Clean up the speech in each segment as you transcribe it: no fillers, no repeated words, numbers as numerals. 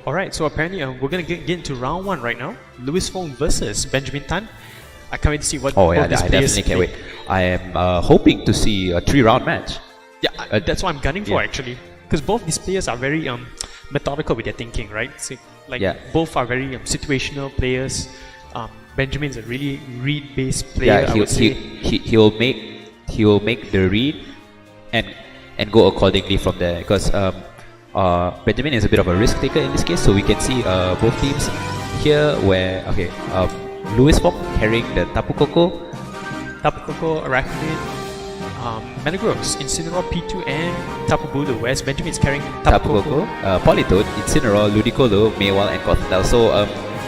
Alright, so apparently we're gonna get into round 1 right now. Louis Fong versus Benjamin Tan. I can't wait to see what Oh yeah, both these I players definitely can't play. wait. I am hoping to see a 3-round match. Yeah, that's what I'm gunning for Yeah. actually. Because both these players are very methodical with their thinking, right? So, both are very situational players. Benjamin's a really read-based player. Yeah, I would say. he will make the read and go accordingly from there, because Benjamin is a bit of a risk taker in this case, so we can see both teams here where Louis Fong carrying the Tapu Koko, Arachnid, Metagross, Incineroar, P2 and Tapu Bulu, whereas Benjamin is carrying Tapu Koko. Politoed, Incineroar, Ludicolo, Mewal and Gothitelle. So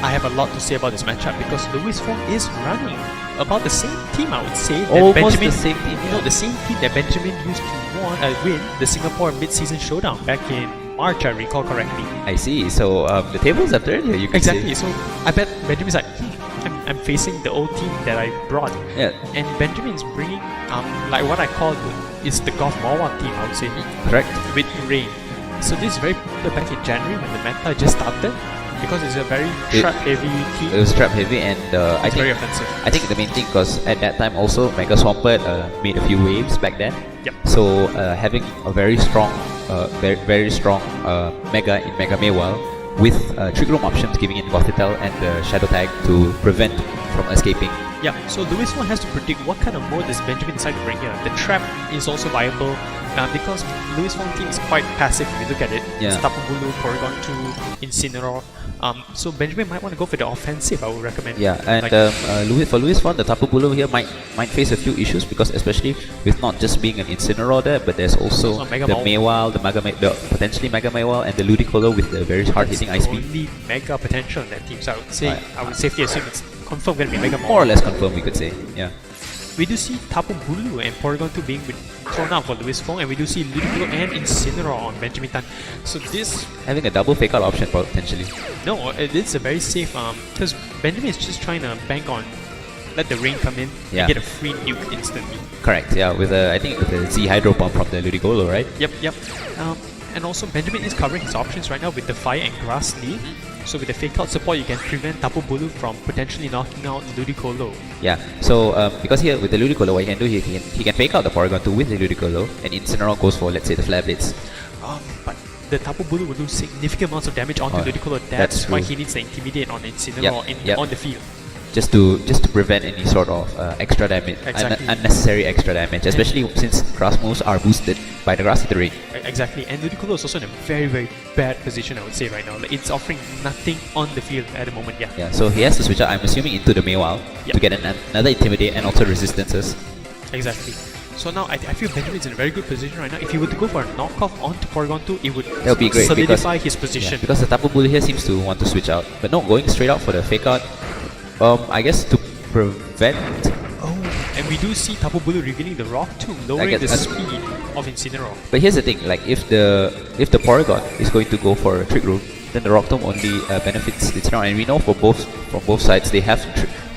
I have a lot to say about this matchup because Louis Fong is running about the same team, I would say. That almost Benjamin, the same team. You know, the same team that Benjamin used to win the Singapore Mid-Season Showdown back in March, I recall correctly. I see. So the tables have turned here, you can Exactly. say. So I bet Benjamin's like, I'm facing the old team that I brought. Yeah. And Benjamin's bringing like what I call is the Golf Mawa team, I would say. Correct. With Rain. So this is very popular back in January when the meta just started, because it's a very trap-heavy team. It was trap heavy, and It's very offensive. I think the main thing, because at that time also Mega Swampert made a few waves back then. Yep. So having a very strong, very strong Mega in Mega Mewal with Trick Room options, giving in Gothitelle and the Shadow Tag to prevent from escaping. Yeah, so Louis Fong has to predict what kind of mode does Benjamin decide to bring here. The trap is also viable because Louis Fong team is quite passive if you look at it. Yeah. It's Tapu Bulu, Porygon 2, Incineroar. So Benjamin might want to go for the offensive, I would recommend. Yeah, and for Louis Fong, the Tapu Bulu here might face a few issues, because especially with not just being an Incineroar there, but there's also the Mewal, the potentially Mega Mewal, and the Ludicolo with the very hard-hitting Ice Beam. Only Mega potential in that team, so I would safely assume it's confirmed going to be Mega More or less confirmed, we could say. Yeah. We do see Tapu Bulu and Porygon 2 being thrown out for Louis Fong, and we do see Ludicolo and Incineroar on Benjamin Tan. So this... having a double fake out option potentially. No, it's a very safe, because Benjamin is just trying to bank on let the rain come in and get a free nuke instantly. Correct, yeah, with I think with the Z Hydro Pump from the Ludicolo, right? Yep. And also Benjamin is covering his options right now with the Fire and Grass lead. So with the fake out support, you can prevent Tapu Bulu from potentially knocking out Ludicolo. Yeah, so because here with the Ludicolo, what he can do, he can fake out the Porygon 2 with the Ludicolo, and Incineroar goes for, let's say, the Flare Blitz. But the Tapu Bulu will do significant amounts of damage onto Ludicolo. That's why he needs to intimidate on Incineroar on the field. Just to prevent any sort of extra damage, unnecessary extra damage, especially since grass moves are boosted by the grassy terrain. Exactly, and Ludicolo is also in a very, very bad position, I would say, right now. Like, it's offering nothing on the field at the moment, Yeah, so he has to switch out, I'm assuming, into the Mewal to get another Intimidate and also Resistances. Exactly. So now I feel Benjamin's in a very good position right now. If he were to go for a knockoff onto Porygon 2, it would be great solidify his position. Yeah, because the Tapu Bulu here seems to want to switch out, but no, going straight out for the fake out. I guess to prevent... and we do see Tapu Bulu revealing the Rock Tomb, lowering the speed of Incineroar. But here's the thing, like if the Porygon is going to go for a Trick Room, then the Rock Tomb only benefits Incineroar, and we know from both sides they have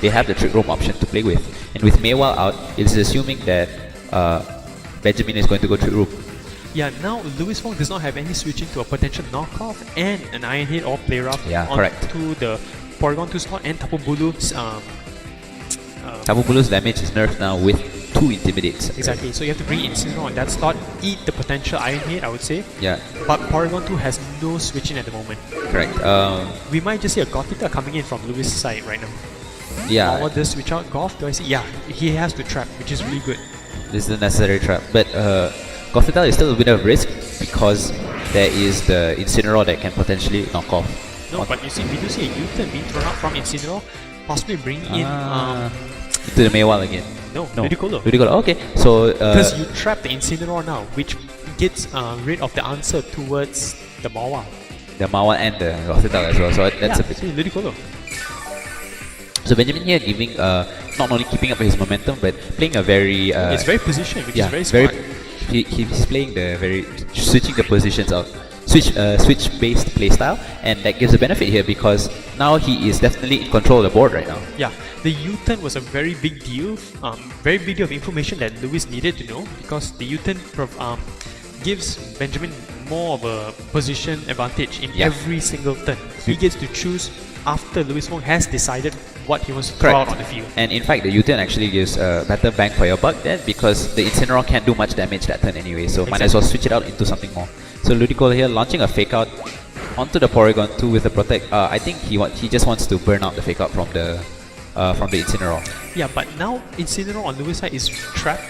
the Trick Room option to play with. And with Mewal out, it is assuming that Benjamin is going to go Trick Room. Yeah, now Louis Fong does not have any switching to a potential knockoff and an Iron Head or Play Rough onto the Porygon 2 slot, and Tapu Bulu's Tapu Bulu's damage is nerfed now with 2 Intimidates. Exactly, so you have to bring Incineroar on that slot, eat the potential Iron Head, I would say. Yeah. But Porygon 2 has no switching at the moment. Correct. We might just see a Gothita coming in from Louis' side right now. Yeah. What does switch out? Golf? Do I see? Yeah, he has to trap, which is really good. This is a necessary trap, but Gothitelle is still a bit of risk because there is the Incineroar that can potentially knock off. No, but you see, we do see a U-turn being thrown out from Incineroar, possibly bringing in into the Mewal again. No, Ludicolo. Okay, so because you trap the Incineroar now, which gets rid of the answer towards the Mawile. The Mawile and the Gothitelle as well. So that's a bit. Ludicolo. So Benjamin here giving not only keeping up his momentum, but playing a very it's very positioned, which is very smart. He's playing the switching the positions out. Switch based playstyle, and that gives a benefit here because now he is definitely in control of the board right now. Yeah, the U-turn was a very big deal, very big deal of information that Louis needed to know, because the U-turn gives Benjamin more of a position advantage in Yeah. every single turn. He gets to choose after Louis Wong has decided what he wants to throw out on the field. And in fact, the U-turn actually gives better bang for your buck there because the Incineroar can't do much damage that turn anyway, so might as well switch it out into something more. So Ludicolo here launching a fake out onto the Porygon 2 with the protect. I think he just wants to burn out the fake out from the Incineroar. Yeah, but now Incineroar on Louis' side is trapped.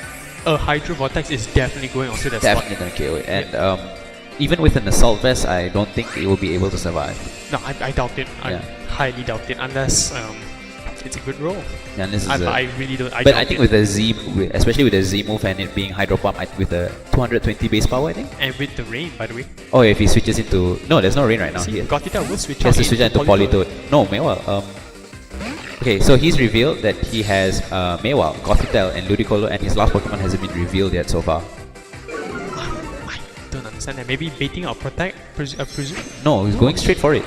A Hydro Vortex is definitely going onto that Definitely spot. gonna KO it. And even with an Assault Vest, I don't think it will be able to survive. No, I doubt it. I Yeah. highly doubt it unless it's a good roll. Yeah, and this is I really don't. but I think with the Z, especially with the Z move and it being Hydro Pump with a 220 base power, I think. And with the rain, by the way. Oh, if he switches into there's no rain right now. See, He Gothita will switch has out to switch into Politoed. No, Mewar. Okay, so he's revealed that he has Mewar, Gothitelle, and Ludicolo, and his last Pokemon hasn't been revealed yet so far. I don't understand that. Maybe baiting or protect, I presume? No, he's going straight for it.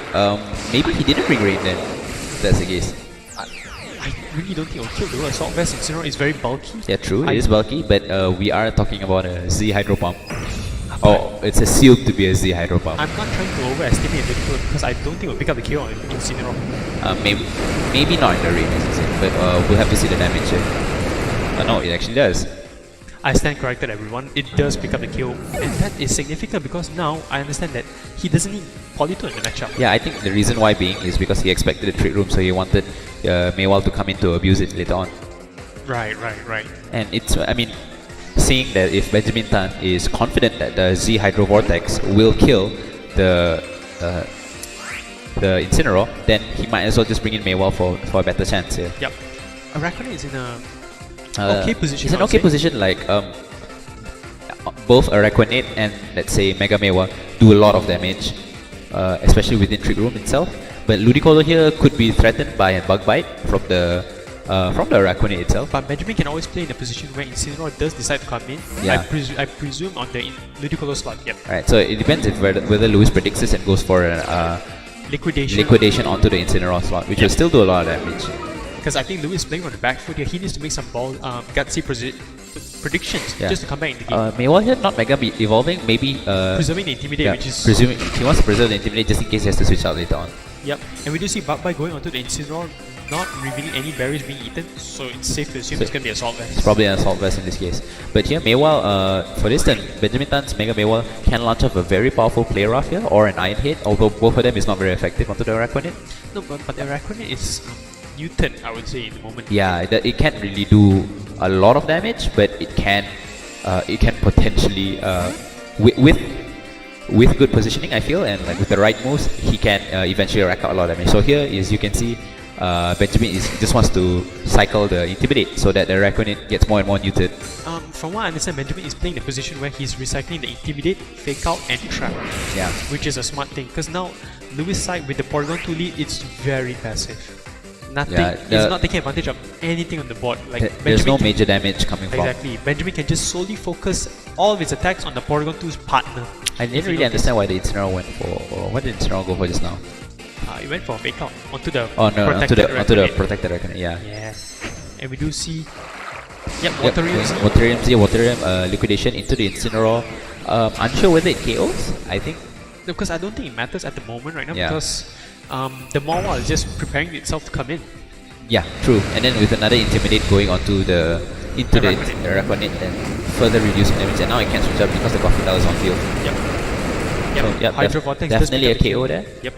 Maybe he didn't bring rain then. If that's the case. I really don't think it'll kill the Assault Vest. Incineroar is very bulky. Yeah, true. It is bulky, but we are talking about a Z Hydro Pump. Oh, it's assumed to be a Z Hydro Pump. I'm not trying to overestimate Ludicolo because I don't think it'll pick up the kill on Incineroar. Maybe not in the rain, as you said, but we'll have to see the damage here. No, it actually does. I stand corrected, everyone. It does pick up the kill, and that is significant because now I understand that he doesn't need Politoed in the matchup. Yeah, I think the reason why being is because he expected a Trick Room, so he wanted Maywall to come in to abuse it later on. Right. And it's, I mean, seeing that if Benjamin Tan is confident that the Z Hydro Vortex will kill the Incineroar, then he might as well just bring in Maywall for a better chance here. Yep. Araquanid is in a okay position. It's an okay position, like both Araquanid and let's say Mega Maywall do a lot of damage, especially within Trick Room itself. But Ludicolo here could be threatened by a Bug Bite from the Araquanid itself. But Benjamin can always play in a position where Incineroar does decide to come in. Yeah. I presume on the Ludicolo slot. Yep. Right, so it depends if whether Lewis predicts this and goes for an liquidation onto the Incineroar slot, which will still do a lot of damage. Because I think Louis is playing on the back foot here. He needs to make some gutsy predictions just to come back in the game. Maywall here not Mega evolving, maybe Preserving the Intimidate, which is... presuming he wants to preserve the Intimidate just in case he has to switch out later on. Yep. And we do see Bug Bite going onto the Incineroar, not revealing any berries being eaten, so it's safe to assume it's going to be Assault Vest. It's probably an Assault Vest in this case. But here, Maywall, for this turn, Benjamin Tan's Mega Maywall can launch off a very powerful Play Rough here, or an Iron Head, although both of them is not very effective onto the Araquanid. No, but the Araquanid is mutant, I would say, in the moment. Yeah, it can't really do a lot of damage, but it can potentially, with good positioning, I feel, and like with the right moves, he can eventually rack out a lot of damage. So here, as you can see, Benjamin just wants to cycle the Intimidate so that the Araquanid gets more and more neutered. From what I understand, Benjamin is playing the position where he's recycling the Intimidate, Fake Out, and Trap. Yeah. Which is a smart thing, because now Lewis' side with the Porygon 2 lead, it's very passive. Nothing. It's not taking advantage of anything on the board. Like there's no major damage coming from. Exactly. Benjamin can just solely focus all of his attacks on the Porygon 2's partner. I didn't really understand why the Incineroar went for. What did Incineroar go for just now? He went for a fake out onto the onto the protected Araquanid. Yeah. Yeah. And we do see. Yep, Waterium. Waterium liquidation into the Incineroar. Unsure whether it KOs. I think. Because I don't think it matters at the moment right now, Yeah. because the Mawa is just preparing itself to come in. Yeah, true. And then with another Intimidate going onto the Araquanid and further reducing damage, and now it can't switch up because the Gothitelle is on field. Yep. So, yeah, Hydro Vortex definitely a does pick KO up the there. Yep.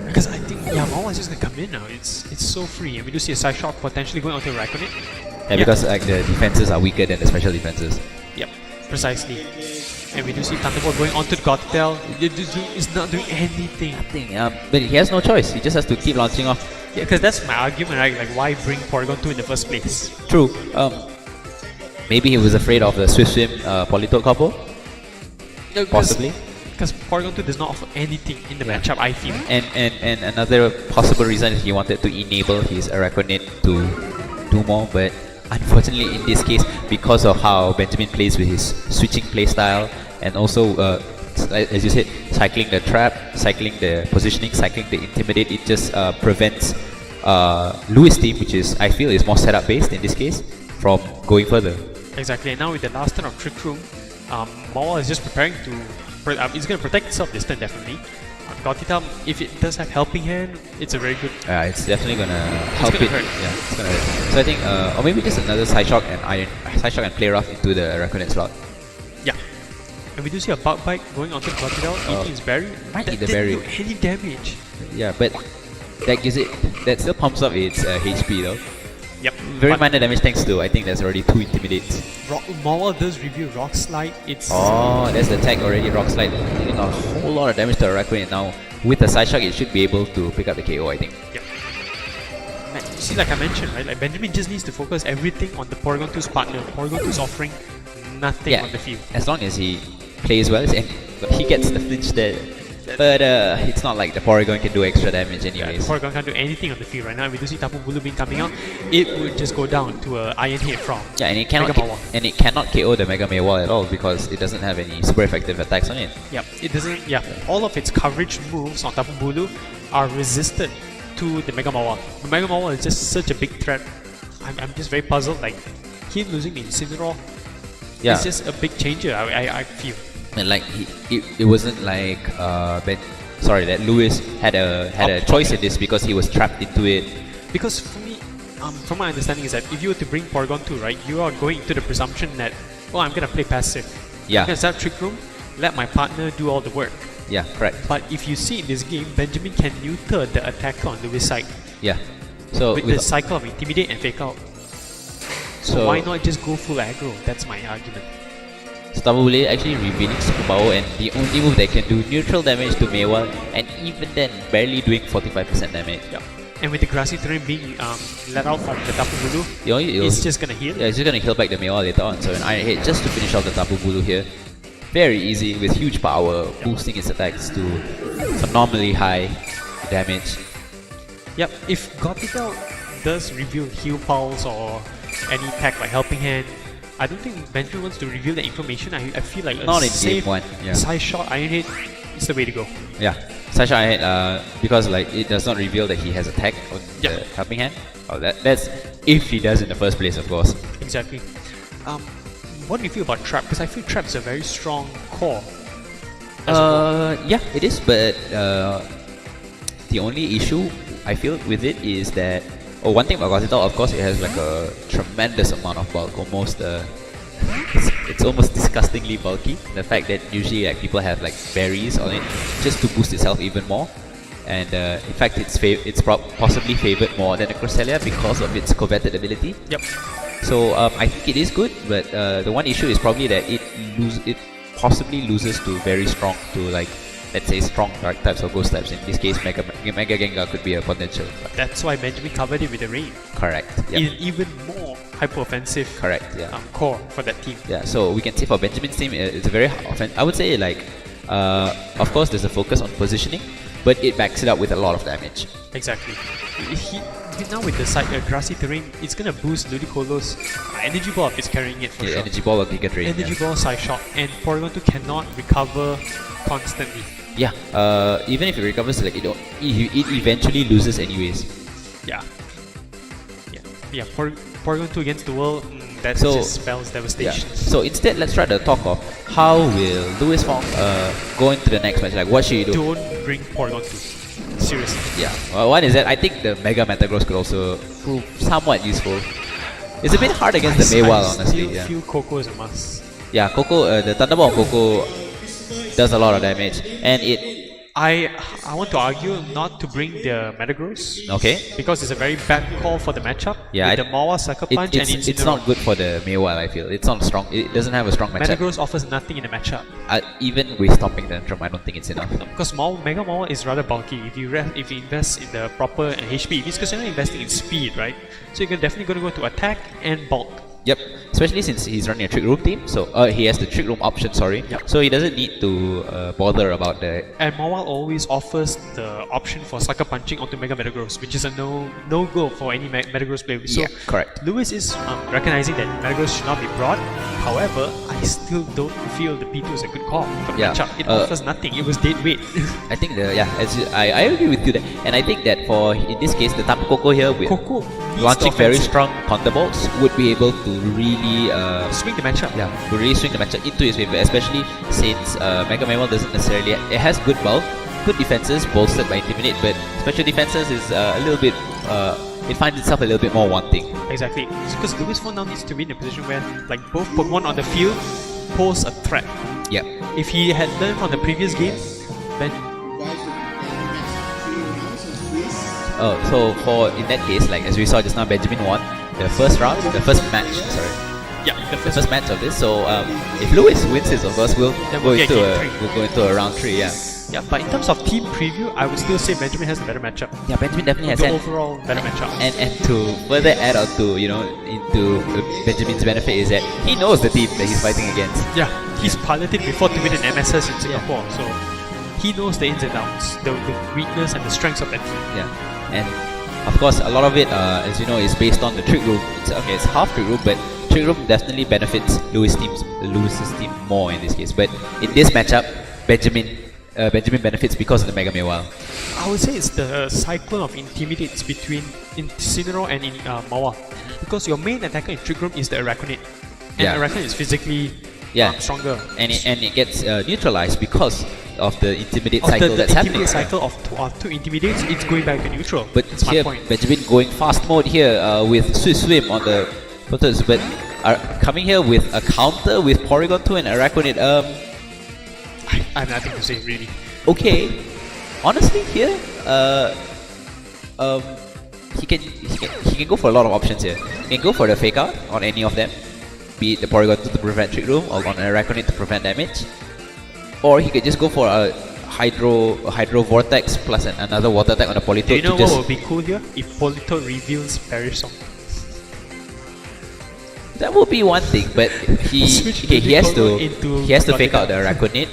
Because I think Mawa is just gonna come in now. It's so free, and we do see a side shot potentially going onto Araquanid. Yeah, because like the defenses are weaker than the special defenses. Yep, precisely. And we do see Thunderbolt going onto the Gothitelle. It's not doing anything. But he has no choice. He just has to keep launching off. Yeah, because that's my argument, right? Like, why bring Porygon 2 in the first place? True. Maybe he was afraid of the Swift Swim Politoed combo. Possibly. Because Porygon 2 does not offer anything in the matchup, I feel. And another possible reason is he wanted to enable his Araquanid to do more, but unfortunately in this case, because of how Benjamin plays with his switching playstyle, and also as you said, cycling the trap, cycling the positioning, cycling the Intimidate, it just prevents Lewis' team, which is I feel is more setup based in this case, from going further. Exactly, and now with the last turn of Trick Room, Mawa is just preparing to it's going to protect itself this turn definitely. Gothita, if it does have helping hand, it's a very good. It's definitely gonna help gonna it. hurt. Yeah, it's gonna hurt. So I think, or maybe just another side shock and play rough into the Raconet slot. Yeah. And we do see a bug bite going onto the Gothita, eating its berry. Might That eat the didn't berry. do any damage. Yeah, but that still pumps up its HP though. Yep. Very But minor damage thanks to, I think that's already 2 intimidates. Mawa does review Rock Slide. It's Oh, that's the tag already, Rock Slide. Dealing a whole lot of damage to Raconet now. With the side shock, it should be able to pick up the KO, I think. Yep. Man, you see, like I mentioned, right? Like Benjamin just needs to focus everything on the Porygon 2's partner. Porygon 2 is offering nothing on the field. As long as he plays well, and he gets the flinch there. But it's not like the Porygon can do extra damage Yeah, anyways. Porygon can't do anything on the field right now. We do see Tapu Bulu being coming out. It would just go down to a Iron Head from Yeah, and Mega Mawa. it cannot KO the Mega Mawa at all because it doesn't have any super effective attacks on it. Yep, it doesn't. Yeah, all of its coverage moves on Tapu Bulu are resisted to the Mega Mawa. The Mega Mawa is just such a big threat. I'm just very puzzled. Like him losing the Incineroar, Yeah, it's just a big changer. I feel. and like it wasn't like that Lewis had a choice in this because he was trapped into it. Because for me, from my understanding is that if you were to bring Porygon 2, right, you are going into the presumption that, oh, I'm gonna play passive. Yeah. I'm gonna set up Trick Room, let my partner do all the work. Yeah, correct. But if you see in this game, Benjamin can neuter the attacker on Lewis' side Yeah. So with the cycle of Intimidate and Fake Out. So why not just go full aggro? That's my argument. So Tapu Bulu actually revealing super power, and the only move that can do neutral damage to Mewal, and even then barely doing 45% damage. Yep. And with the grassy terrain being let out from the Tapu Bulu, It'll- it's just gonna heal. Yeah, it's just gonna heal back the Mewal later on. So an Iron Head just to finish off the Tapu Bulu here. Very easy with huge power, boosting its attacks to phenomenally high damage. Yep, if Gothita does reveal Heal Pulse or any tag like Helping Hand, I don't think Benjamin wants to reveal that information. I feel like Not a in safe game 1. Yeah. side shot Iron Head is the way to go. Yeah. Sasha Iron Head, because like it does not reveal that he has a tag on Yeah. the helping hand. Oh, that's if he does in the first place, of course. Exactly. What do you feel about Trap? Because I feel Trap is a very strong core. Yeah, it is, but the only issue I feel with it is that one thing about Gothita, of course, it has like a tremendous amount of bulk, almost it's almost disgustingly bulky. The fact that usually like people have like berries on it just to boost itself even more, and in fact it's possibly favored more than the Cresselia because of its coveted ability. Yep. So I think it is good, but the one issue is probably that it possibly loses to very strong, to like, let's say, strong dark types or ghost types. In this case, Mega Gengar could be a potential. That's why Benjamin covered it with the rain. Correct. In Yeah. even more hyper-offensive Correct. Yeah. core for that team. Yeah. So we can say for Benjamin's team, it's a very I would say like, of course, there's a focus on positioning, but it backs it up with a lot of damage. Exactly. Now with the grassy terrain, it's gonna boost Ludicolo's energy ball if it's carrying it for Yeah, sure. Energy Ball or Giga Drain. Energy ball, side shot, and Porygon 2 cannot recover constantly. Yeah. Even if it recovers, like it eventually loses anyways. Yeah. Porygon 2 against the world, that So- just spells Yeah. devastation. So instead, let's try to talk of how will Louis Fong go into the next match. Like, what should he do? Don't bring Porygon 2. Seriously. Yeah. Well, one is that I think the Mega Metagross could also prove somewhat useful. It's a bit hard against the Maywall, honestly. I Yeah. feel Coco is a must. Yeah. Coco, the Thunderbolt on Coco does a lot of damage, and it. I want to argue not to bring the Metagross. Okay. Because it's a very bad call for the matchup. Yeah, with the Mawa Sucker Punch and it's not good for the Maywall. I feel it's not strong. It doesn't have a strong matchup. Metagross offers nothing in the matchup. Even with stopping Tantrum, I don't think it's enough. Because Mega Mawa is rather bulky. If you invest in the proper HP, because you're not investing in speed, right? So you're definitely going to go to attack and bulk. Yep, especially since he's running a Trick Room team, so he has the Trick Room option, sorry. Yep. So he doesn't need to bother about the... And Mawa always offers the option for Sucker Punching onto Mega Metagross, which is a no-go for any Metagross player. So Yeah, correct. Lewis is recognizing that Metagross should not be brought. However, I I still don't feel the P2 is a good call for the Yeah, matchup. It offers nothing. It was dead weight. I think I agree with you there, and I think that for in this case the Tapu Koko here with Coco launching very strong thunderbolts would be able to really swing the matchup. to really swing the matchup into his favor, especially since Mega Man 1 doesn't necessarily it has good bulk, good defenses bolstered by Intimidate, but special defenses is a little bit it finds itself a little bit more wanting. Exactly. Because Louis Vuitton now needs to be in a position where like both Pokemon on the field pose a threat. Yeah. If he had learned from the previous game, then so for in that case, like as we saw just now, Benjamin won the first round, the first match. Sorry. yeah, The first match of this. So if Lewis wins this, of course, we'll go into a round 3. Yeah. Yeah, but in terms of team preview, I would still say Benjamin has the better matchup. Yeah, Benjamin definitely has The that. overall better matchup. And to further add on to into Benjamin's benefit is that he knows the team that he's fighting against. Yeah, he's piloted before to win an MSS in Singapore, so he knows the ins and outs, the weakness and the strengths of that team. Yeah, and of course a lot of it, as you know, is based on the trick room. It's half trick room, but trick room definitely benefits Lewis's team more in this case. But in this matchup, Benjamin benefits because of the Mega Mewile. I would say it's the cyclone of intimidates between Incineroar and Mawa, because your main attacker in trick room is the Araquanid, and Araquanid is physically stronger. And it gets neutralized because of the intimidate cycle that's happening. The cycle of two intimidates, it's going back to neutral. But that's here, my point. Benjamin going fast mode here with Swiss Swim on the photos, but coming here with a counter with Porygon 2 and Araquanid. I have nothing to say really. Okay, honestly here, he can go for a lot of options here. He can go for the fake out on any of them, be it the Porygon 2 to prevent Trick Room or on Araquanid to prevent damage, or he could just go for a Hydro Vortex plus another Water attack on a Politoed. Do you know what would be cool here? If Politoed reveals Perish Song. That would be one thing, but he has to fake out the Araquanid.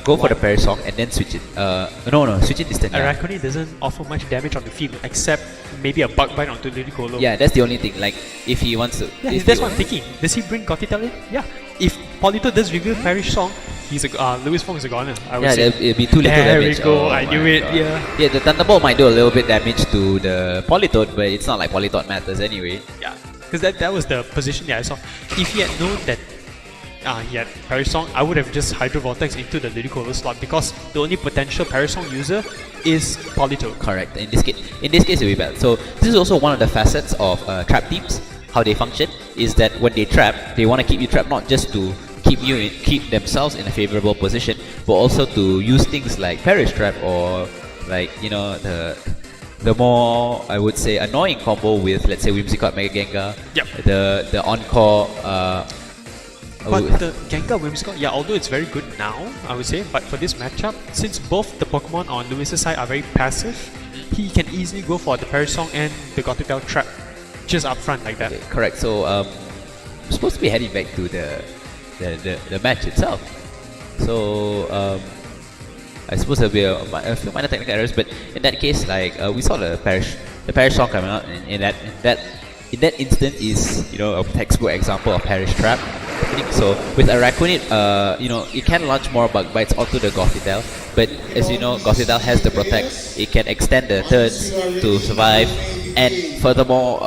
Go for the Perish Song and then switch it. Switch it instant. Araquanid doesn't offer much damage on the field except maybe a Bug Bite onto Ludicolo. Yeah, that's the only thing. Like, if he wants to. Yeah, that's what I'm thinking. Does he bring Gothitelle in? Yeah. If Polito does reveal Perish Song, he's Louis Fong is a goner. I would say. It'd be too little damage. There we go. I knew it. Yeah. Yeah, the Thunderbolt might do a little bit damage to the Politoed, but it's not like Politoed matters anyway. Yeah. Because that was the position that I saw. If he had known that he had Perish Song, I would have just Hydro Vortex into the Ludicolo slot, because the only potential Perish Song user is Politoed. Correct. In this case it will be bad. So this is also one of the facets of trap teams. How they function is that when they trap, they want to keep you trapped not just to keep themselves in a favorable position, but also to use things like Perish Trap or like the more, I would say, annoying combo with, let's say, Whimsicott Mega Gengar. Yep. The Encore. But the Gengar Whimsicott, although it's very good now, I would say, but for this matchup, since both the Pokemon on Lewis's side are very passive, he can easily go for the Perish Song and the Gothitelle Trap just up front like that. Okay, correct. So we're supposed to be heading back to the match itself. So I suppose there'll be a few minor technical errors, but in that case, like we saw the Perish Song coming out, and in that instant is a textbook example of Perish Trap. I think so. With Araquanid, it can launch more Bug Bites onto the Gothitelle, but as you know, Gothitelle has the Protect. It can extend the turns to survive, and furthermore,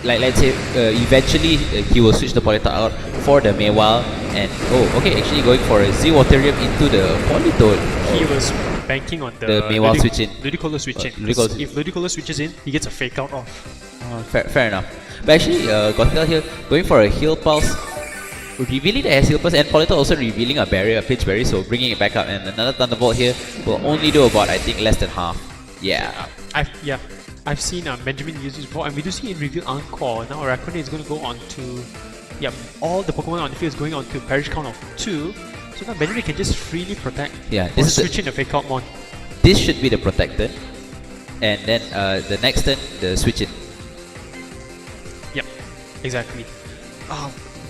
like let's say eventually he will switch the Politoed out for the Mewile, and actually going for a Z-Waterium into the Politoed. He was banking on the Mewile switch in. Ludicolo switch in. If Ludicolo switches in, he gets a fake out off. Fair enough. But actually, Gothitelle here going for a Heal Pulse, revealing the Heal Pulse, and Politoed also revealing a barrier, a Pitch Berry, so bringing it back up, and another Thunderbolt here will only do about, I think, less than half. Yeah. I've seen Benjamin use this before, and we do see in reveal Encore. Now Araquanid is going to go on to, all the Pokemon on the field is going on to Perish count of 2. So now Benjamin can just freely protect. Yeah, or switch in the fake out mon. This should be the protected, and then the next turn the switch in. Yep, exactly.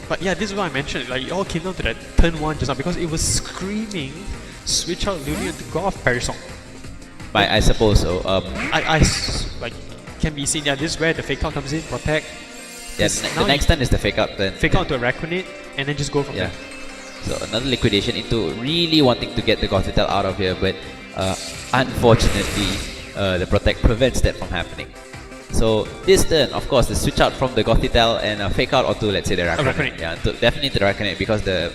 But yeah, this is what I mentioned. Like, it all came down to that turn 1 just now, because it was screaming, switch out Lunia to go off Perish Song. I suppose so. Like, can be seen. Yeah, this is where the fake out comes in. Protect. Yeah, the next turn is the fake out then. Fake out to Araquanid. and then just go from Yeah. there. So another liquidation into really wanting to get the Gothitelle out of here, but unfortunately, the Protect prevents that from happening. So this turn, of course, the switch out from the Gothitelle and fake out onto, let's say, the Raconite. Yeah, definitely to the Raconite, because the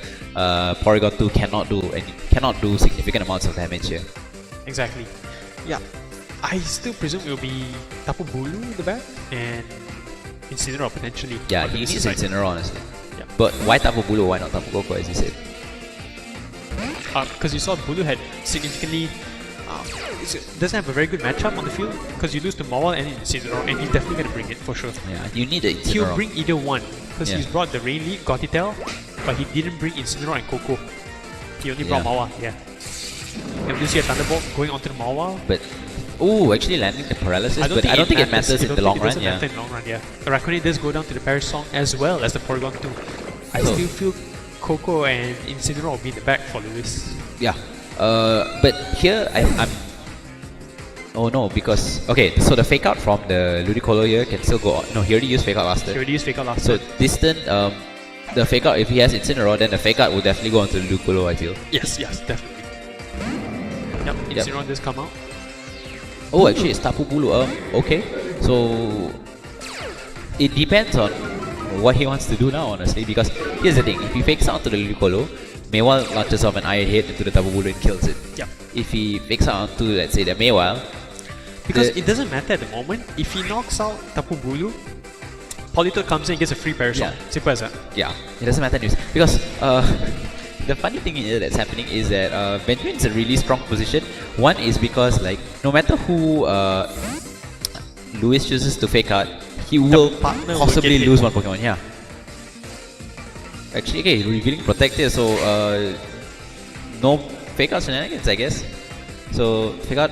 Porygon 2 cannot do significant amounts of damage here. Exactly. Yeah. I still presume it will be Tapu Bulu in the back and Incineroar potentially. Yeah, he needs Incineroar, honestly. Yeah. But why Tapu Bulu? Why not Tapu Koko, as you said? Because you saw Bulu had significantly doesn't have a very good matchup on the field, because you lose to Mawile and Incineroar, and he's definitely going to bring it for sure. Yeah, you need the Incineroar. He'll bring either one, because he's brought the Rain Lead, Gothitelle, but he didn't bring Incineroar and Koko. He only brought Mawile, And we see a Thunderbolt going onto the Mawile. But actually landing the paralysis, but I don't think it matters in the long run. In the long run, The Raconite does go down to the Parasong as well as the Porygon 2. I still feel Koko and Incineroar will be in the back for Lewis. Yeah. But here I'm. Oh no, because so the fake out from the Ludicolo here can still go on. No, he already used fake out last turn. So this turn, the fake out, if he has Incineroar, then the fake out will definitely go on to the Ludicolo, I feel. Yes, definitely. Yep, Incineroar does come out. Oh, actually, it's Tapu Bulu. Okay. So it depends on what he wants to do now, honestly. Because here's the thing: if he fakes out to the Ludicolo, Mawile launches off an Iron Head into the Tapu Bulu and kills it. Yeah. If he fakes out onto, let's say, the Mawile, because it doesn't matter at the moment. If he knocks out Tapu Bulu, Politoed comes in and gets a free Parasol. Simple as that. Yeah, it doesn't matter because the funny thing here that's happening is that Benjamin's a really strong position. One is because no matter who Lewis chooses to fake out, he will possibly lose one Pokemon. Yeah. Actually, okay, revealing Protect here, so no fake out shenanigans, I guess. So fake out.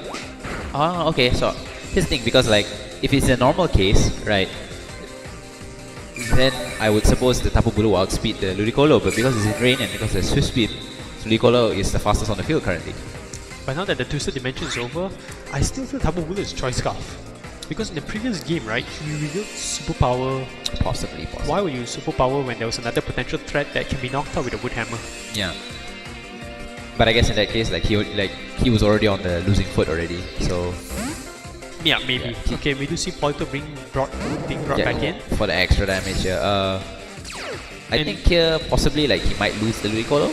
Okay. So here's the thing, because if it's a normal case, right? Then I would suppose the Tapu Bulu will outspeed the Ludicolo, but because it's in rain and because there's Swift Speed, Ludicolo is the fastest on the field currently. But now that the Twisted Dimension is over, I still feel Tapu Bulu is Choice Scarf. Because in the previous game, right, he revealed Superpower. Possibly. Why would you use Superpower when there was another potential threat that can be knocked out with a Wood Hammer? Yeah. But I guess in that case, he was already on the losing foot already, so... Yeah, maybe. Yeah. Okay, we do see Politoed being brought back in for the extra damage here. I think here possibly he might lose the Ludicolo.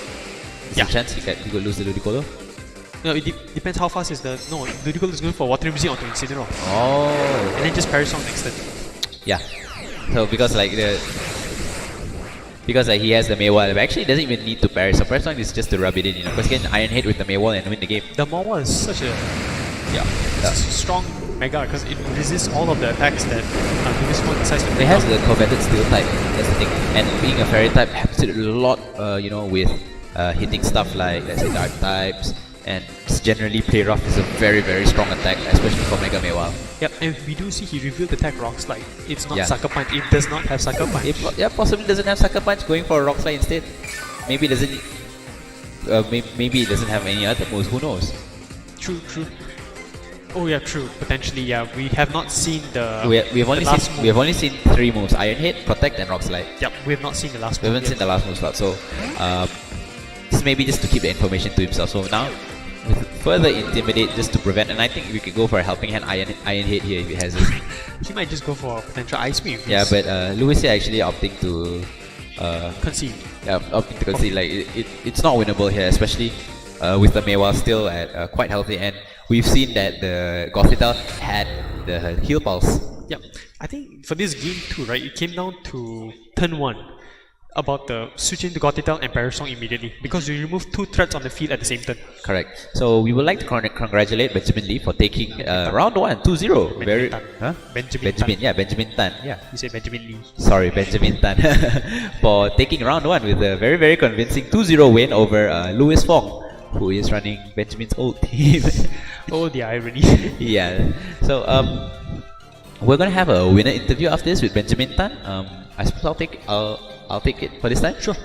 There's a chance he could lose the Ludicolo. No, it depends how fast is the... No, Ludicolo is going for Water Music onto Incineroar. Oh. And then just Parasong next turn. Yeah. So because he has the Mawile, but actually he doesn't even need to Parasong. Parasong is just to rub it in, because he can Iron Head with the Mawile and win the game. The Mawile is such a strong Mega, because it resists all of the attacks that Lewis decides to bring. It has the coveted Steel type, that's the thing. And being a Fairy type helps it a lot, with hitting stuff like, let's say, Dark types. And generally, Play Rough is a very, very strong attack, especially for Mega Mawile. Yep, and we do see he revealed attack Rock Slide. It's not Sucker Punch, it does not have Sucker Punch. Possibly doesn't have Sucker Punch, going for a Rock Slide instead. Maybe it doesn't. Maybe it doesn't have any other moves, who knows? True. Oh yeah, true. Potentially, yeah. We have not seen the. We have only seen 3 moves: Iron Head, Protect, and Rock Slide. Yep, we have not seen the last. We haven't seen the last move slot, so this may be just to keep the information to himself. So now, with further intimidate, just to prevent, and I think we could go for a helping hand Iron Head here if he has it. He might just go for a potential Ice Beam. Yeah, but Lewis here actually opting to concede. Yeah, opting to concede. It's not winnable here, especially with the Mawile still at quite healthy, and we've seen that the Gothitelle had the Heal Pulse. Yeah, I think for this game too, right, it came down to turn 1 about the switching to Gothitelle and Parasong immediately, because you remove 2 threats on the field at the same turn. Correct. So we would like to congratulate Benjamin Lee for taking round 1, 2-0. Benjamin Tan. Yeah. You say Benjamin Lee. Sorry, Benjamin Tan. For taking round 1 with a very, very convincing 2-0 win over Louis Fong, who is running Benjamin's old team. Oh, the irony. Yeah. So we're gonna have a winner interview after this with Benjamin Tan. I suppose I'll take it for this time. Sure,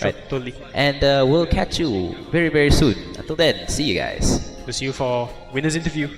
right. Totally. And we'll catch you very, very soon. Until then, see you guys. We'll see you for winner's interview.